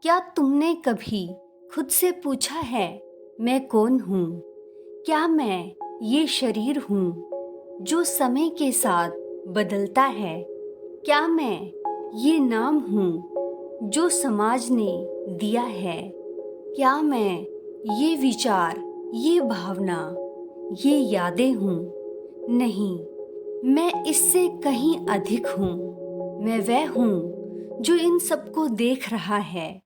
क्या तुमने कभी खुद से पूछा है, मैं कौन हूँ? क्या मैं ये शरीर हूँ जो समय के साथ बदलता है? क्या मैं ये नाम हूँ जो समाज ने दिया है? क्या मैं ये विचार, ये भावना, ये यादें हूँ? नहीं, मैं इससे कहीं अधिक हूँ। मैं वह हूँ जो इन सबको देख रहा है।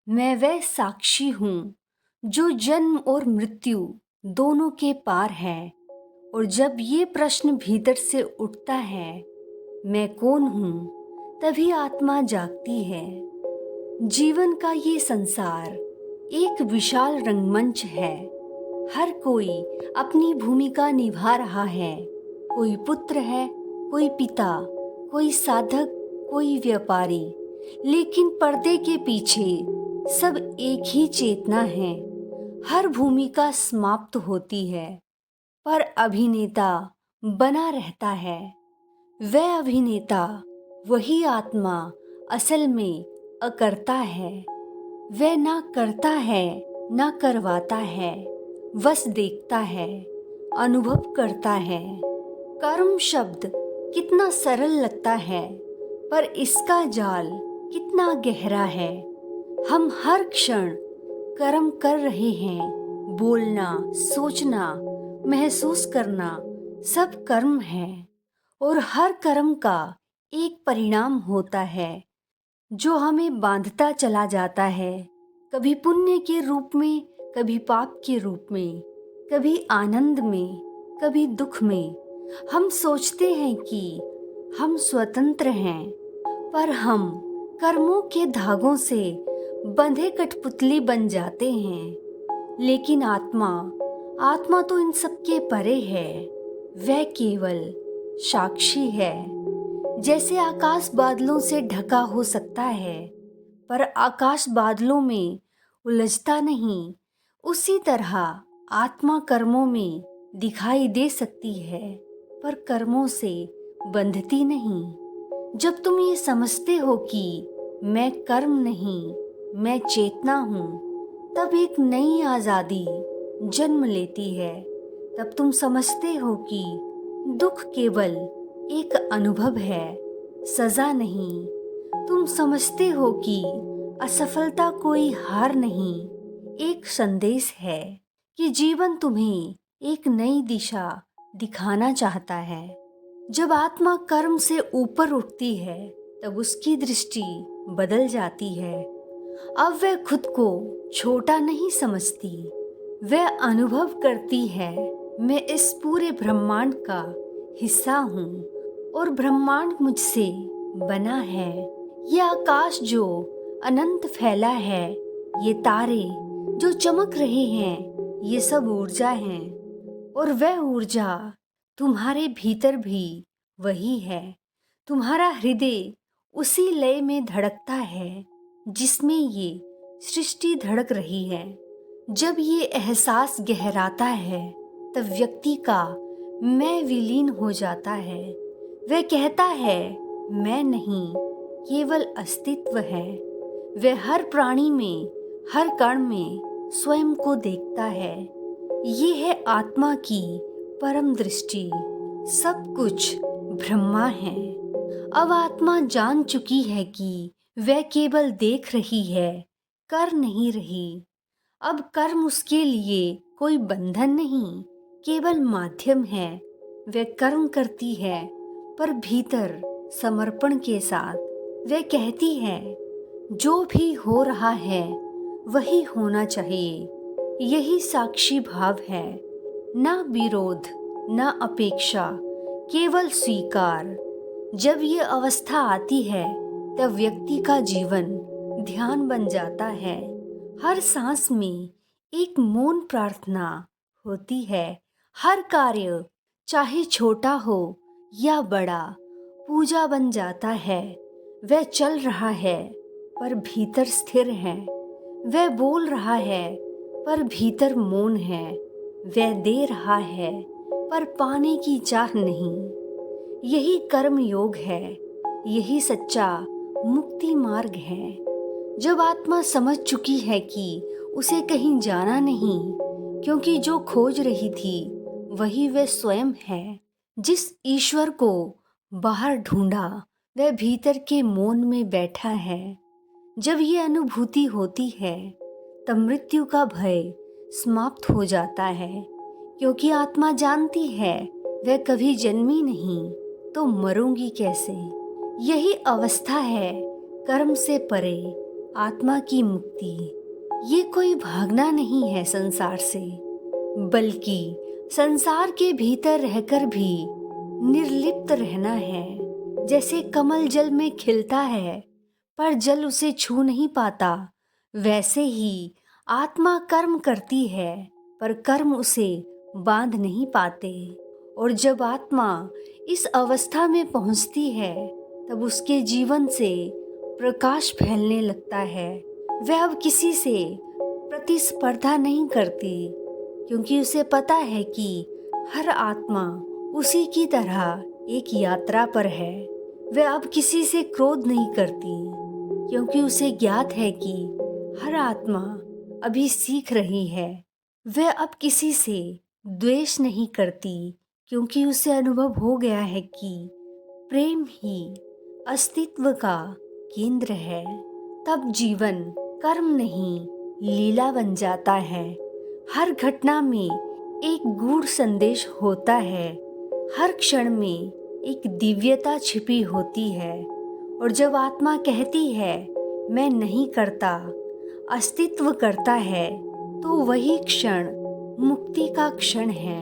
मैं वह साक्षी हूँ जो जन्म और मृत्यु दोनों के पार है। और जब ये प्रश्न भीतर से उठता है, मैं कौन हूँ, तभी आत्मा जागती है। जीवन का ये संसार एक विशाल रंगमंच है। हर कोई अपनी भूमिका निभा रहा है। कोई पुत्र है, कोई पिता, कोई साधक, कोई व्यापारी। लेकिन पर्दे के पीछे सब एक ही चेतना है। हर भूमिका समाप्त होती है, पर अभिनेता बना रहता है। वह अभिनेता, वही आत्मा असल में अकर्ता है। वह ना करता है, ना करवाता है, बस देखता है, अनुभव करता है। कर्म शब्द कितना सरल लगता है, पर इसका जाल कितना गहरा है। हम हर क्षण कर्म कर रहे हैं। बोलना, सोचना, महसूस करना, सब कर्म है। और हर कर्म का एक परिणाम होता है जो हमें बांधता चला जाता है। कभी पुण्य के रूप में, कभी पाप के रूप में, कभी आनंद में, कभी दुख में। हम सोचते हैं कि हम स्वतंत्र हैं, पर हम कर्मों के धागों से बंधे कठपुतली बन जाते हैं। लेकिन आत्मा, आत्मा तो इन सब के परे है। वह केवल साक्षी है। जैसे आकाश बादलों से ढका हो सकता है, पर आकाश बादलों में उलझता नहीं, उसी तरह आत्मा कर्मों में दिखाई दे सकती है, पर कर्मों से बंधती नहीं। जब तुम ये समझते हो कि मैं कर्म नहीं, मैं चेतना हूँ, तब एक नई आज़ादी जन्म लेती है। तब तुम समझते हो कि दुख केवल एक अनुभव है, सजा नहीं। तुम समझते हो कि असफलता कोई हार नहीं, एक संदेश है कि जीवन तुम्हें एक नई दिशा दिखाना चाहता है। जब आत्मा कर्म से ऊपर उठती है, तब उसकी दृष्टि बदल जाती है। अब वह खुद को छोटा नहीं समझती। वह अनुभव करती है, मैं इस पूरे ब्रह्मांड का हिस्सा हूँ और ब्रह्मांड मुझसे बना है। यह आकाश जो अनंत फैला है, ये तारे जो चमक रहे हैं, ये सब ऊर्जा हैं। और वह ऊर्जा तुम्हारे भीतर भी वही है। तुम्हारा हृदय उसी लय में धड़कता है जिसमें ये सृष्टि धड़क रही है। जब ये एहसास गहराता है, तब व्यक्ति का मैं विलीन हो जाता है। वह कहता है, मैं नहीं, केवल अस्तित्व है। वह हर प्राणी में, हर कण में स्वयं को देखता है। ये है आत्मा की परम दृष्टि। सब कुछ ब्रह्मा है। अब आत्मा जान चुकी है कि वह केवल देख रही है, कर नहीं रही। अब कर्म उसके लिए कोई बंधन नहीं, केवल माध्यम है। वह कर्म करती है, पर भीतर समर्पण के साथ। वह कहती है, जो भी हो रहा है वही होना चाहिए। यही साक्षी भाव है। ना विरोध, ना अपेक्षा, केवल स्वीकार। जब ये अवस्था आती है, तब व्यक्ति का जीवन ध्यान बन जाता है। हर सांस में एक मौन प्रार्थना होती है। हर कार्य, चाहे छोटा हो या बड़ा, पूजा बन जाता है। वह चल रहा है, पर भीतर स्थिर है। वह बोल रहा है, पर भीतर मौन है। वह दे रहा है, पर पाने की चाह नहीं। यही कर्म योग है। यही सच्चा मुक्ति मार्ग है। जब आत्मा समझ चुकी है कि उसे कहीं जाना नहीं, क्योंकि जो खोज रही थी वही वह स्वयं है। जिस ईश्वर को बाहर ढूंढा वह भीतर के मौन में बैठा है। जब ये अनुभूति होती है तब मृत्यु का भय समाप्त हो जाता है, क्योंकि आत्मा जानती है वह कभी जन्मी नहीं तो मरूंगी कैसे। यही अवस्था है कर्म से परे आत्मा की मुक्ति। ये कोई भागना नहीं है संसार से, बल्कि संसार के भीतर रहकर भी निर्लिप्त रहना है। जैसे कमल जल में खिलता है पर जल उसे छू नहीं पाता, वैसे ही आत्मा कर्म करती है पर कर्म उसे बांध नहीं पाते। और जब आत्मा इस अवस्था में पहुंचती है तब उसके जीवन से प्रकाश फैलने लगता है। वह अब किसी से प्रतिस्पर्धा नहीं करती, क्योंकि उसे पता है कि हर आत्मा उसी की तरह एक यात्रा पर है। वह अब किसी से क्रोध नहीं करती, क्योंकि उसे ज्ञात है कि हर आत्मा अभी सीख रही है। वह अब किसी से द्वेष नहीं करती, क्योंकि उसे अनुभव हो गया है कि प्रेम ही अस्तित्व का केंद्र है। तब जीवन कर्म नहीं लीला बन जाता है। हर घटना में एक गूढ़ संदेश होता है, हर क्षण में एक दिव्यता छिपी होती है। और जब आत्मा कहती है मैं नहीं करता, अस्तित्व करता है, तो वही क्षण मुक्ति का क्षण है।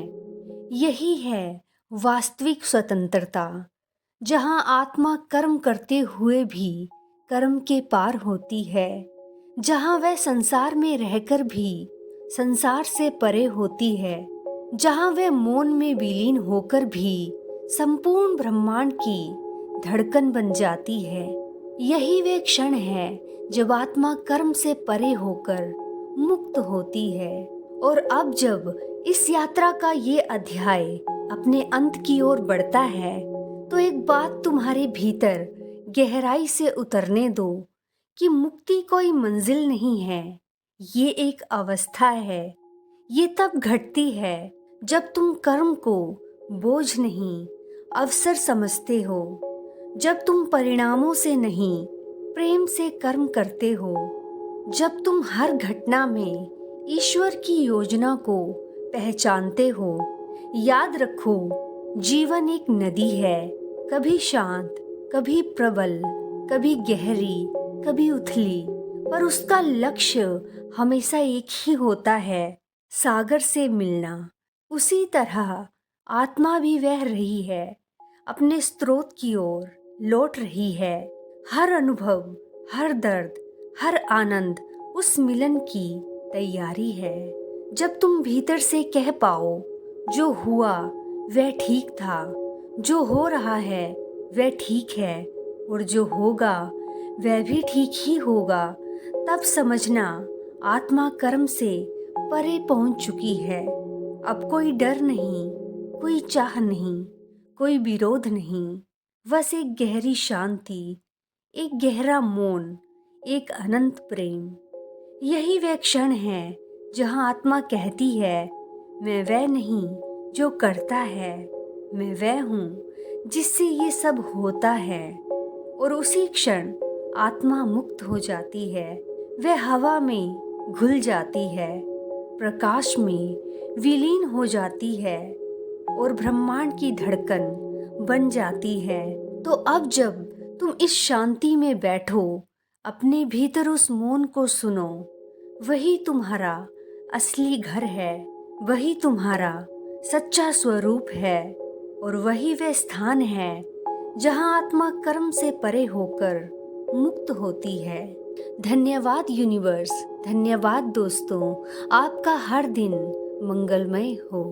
यही है वास्तविक स्वतंत्रता, जहाँ आत्मा कर्म करते हुए भी कर्म के पार होती है, जहाँ वह संसार में रहकर भी संसार से परे होती है, जहाँ वह मौन में विलीन होकर भी संपूर्ण ब्रह्मांड की धड़कन बन जाती है। यही वे क्षण है जब आत्मा कर्म से परे होकर मुक्त होती है। और अब जब इस यात्रा का ये अध्याय अपने अंत की ओर बढ़ता है, तो एक बात तुम्हारे भीतर गहराई से उतरने दो कि मुक्ति कोई मंजिल नहीं है, ये एक अवस्था है। ये तब घटती है जब तुम कर्म को बोझ नहीं अवसर समझते हो, जब तुम परिणामों से नहीं प्रेम से कर्म करते हो, जब तुम हर घटना में ईश्वर की योजना को पहचानते हो। याद रखो, जीवन एक नदी है, कभी शांत, कभी प्रबल, कभी गहरी, कभी उथली, पर उसका लक्ष्य हमेशा एक ही होता है, सागर से मिलना। उसी तरह आत्मा भी बह रही है, अपने स्रोत की ओर लौट रही है। हर अनुभव, हर दर्द, हर आनंद उस मिलन की तैयारी है। जब तुम भीतर से कह पाओ जो हुआ वह ठीक था, जो हो रहा है वह ठीक है, और जो होगा वह भी ठीक ही होगा, तब समझना आत्मा कर्म से परे पहुंच चुकी है। अब कोई डर नहीं, कोई चाह नहीं, कोई विरोध नहीं, बस एक गहरी शांति, एक गहरा मौन, एक अनंत प्रेम। यही वह क्षण है जहां आत्मा कहती है मैं वह नहीं जो करता है, मैं वह हूँ जिससे ये सब होता है। और उसी क्षण आत्मा मुक्त हो जाती है। वह हवा में घुल जाती है, प्रकाश में विलीन हो जाती है और ब्रह्मांड की धड़कन बन जाती है। तो अब जब तुम इस शांति में बैठो, अपने भीतर उस मौन को सुनो। वही तुम्हारा असली घर है, वही तुम्हारा सच्चा स्वरूप है, और वही वह स्थान है जहां आत्मा कर्म से परे होकर मुक्त होती है। धन्यवाद यूनिवर्स, धन्यवाद दोस्तों। आपका हर दिन मंगलमय हो।